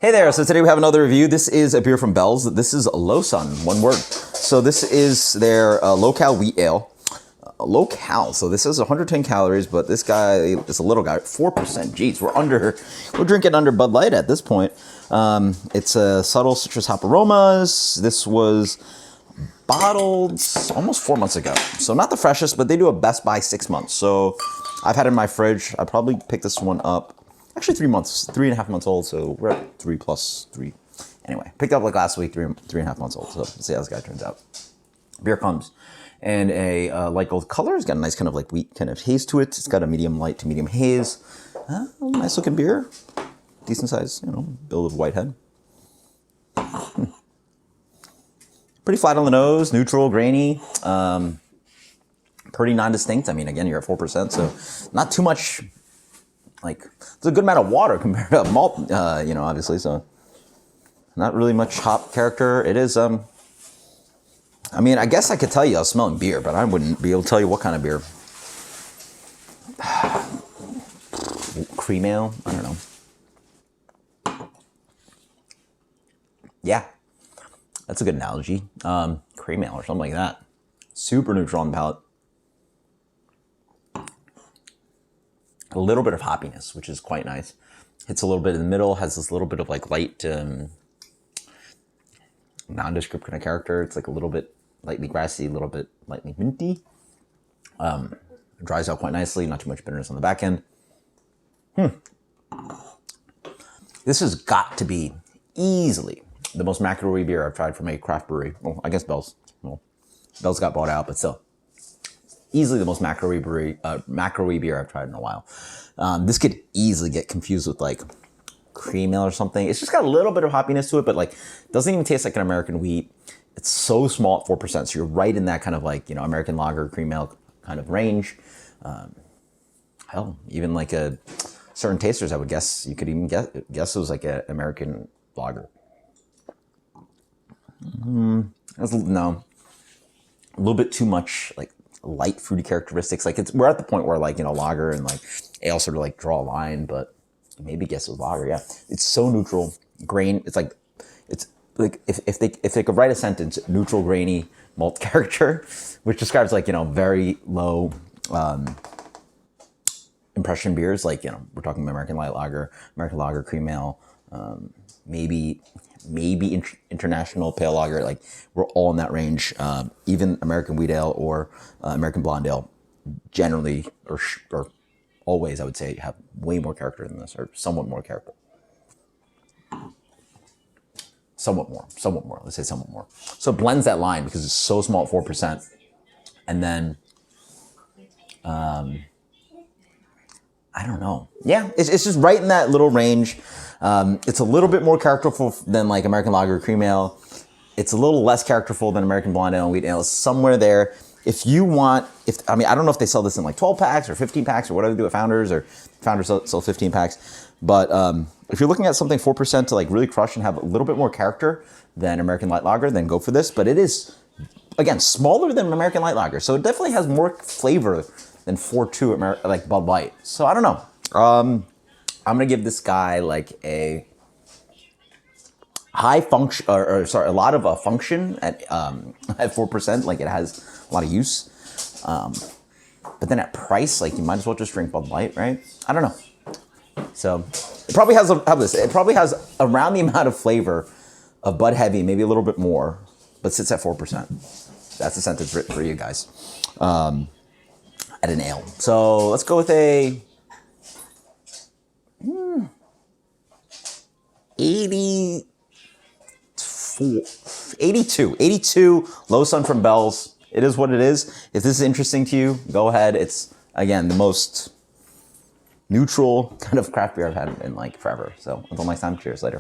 Hey there, so today we have another review. This is a beer from Bell's. This is LoSun, one word. So this is their low-cal wheat ale. Low-cal, so this is 110 calories, but this guy is a little guy, 4%. Jeez, we're drinking under Bud Light at this point. It's a subtle citrus hop aromas. This was bottled almost 4 months ago. So not the freshest, but they do a best by 6 months. So I've had it in my fridge. I probably picked this one up. Actually 3 months, 3.5 months old, so we're at 3 plus 3. Anyway, picked up like last week, 3.5 months old, so let's see how this guy turns out. Beer comes in a light gold color. It's got a nice kind of like wheat kind of haze to it. It's got a medium light to medium haze. Nice looking beer. Decent size, build of white head. Pretty flat on the nose, neutral, grainy. Pretty non-distinct. I mean, again, you're at 4%, so not too much. Like, it's a good amount of water compared to malt, obviously, so not really much hop character. It is, I mean, I guess I could tell you I was smelling beer, but I wouldn't be able to tell you what kind of beer. Cream ale? I don't know. Yeah, that's a good analogy. Cream ale or something like that. Super neutral on the palate. A little bit of hoppiness, which is quite nice. Hits a little bit in the middle, has this little bit of like light, nondescript kind of character. It's like a little bit lightly grassy, a little bit lightly minty. Dries out quite nicely, not too much bitterness on the back end. This has got to be easily the most macaroon beer I've tried from a craft brewery. Well, I guess Bell's. Well, Bell's got bought out, but still. Easily the most macaroon beer I've tried in a while. This could easily get confused with like cream ale or something. It's just got a little bit of hoppiness to it, but like doesn't even taste like an American wheat. It's so small at 4%, so you're right in that kind of like American lager, cream ale kind of range. Hell, even like a certain tasters, I would guess you could even guess it was like an American lager. No, a little bit too much like light fruity characteristics. Like we're at the point where like lager and like ale sort of like draw a line, but maybe guess it was lager. Yeah, it's so neutral, grain. It's like if they could write a sentence, neutral grainy malt character, which describes like very low impression beers. Like we're talking American light lager, American lager, cream ale, maybe international pale lager. Like we're all in that range. Even American wheat ale or American blonde ale generally or always, I would say, have way more character than this, or somewhat more character. Somewhat more. Let's say somewhat more. So it blends that line because it's so small at 4%. And then, I don't know. Yeah, it's just right in that little range. It's a little bit more characterful than like American lager cream ale. It's a little less characterful than American blonde ale and wheat ale. It's somewhere there. If you want, I don't know if they sell this in like 12 packs or 15 packs or whatever they do at Founders, or Founders sell 15 packs. But if you're looking at something 4% to like really crush and have a little bit more character than American light lager, then go for this. But it is, again, smaller than American light lager. So it definitely has more flavor than 4.2 like Bud Light. So I don't know. I'm gonna give this guy like a high function, a lot of function at 4%. Like it has a lot of use, but then at price, like you might as well just drink Bud Light, right? I don't know. So it probably has It probably has around the amount of flavor of Bud Heavy, maybe a little bit more, but sits at 4%. That's a sentence written for you guys. At an ale. So let's go with a 82 LoSun from Bell's. It is what it is. If this is interesting to you, go ahead. It's, again, the most neutral kind of craft beer I've had in like forever. So until next time, cheers later.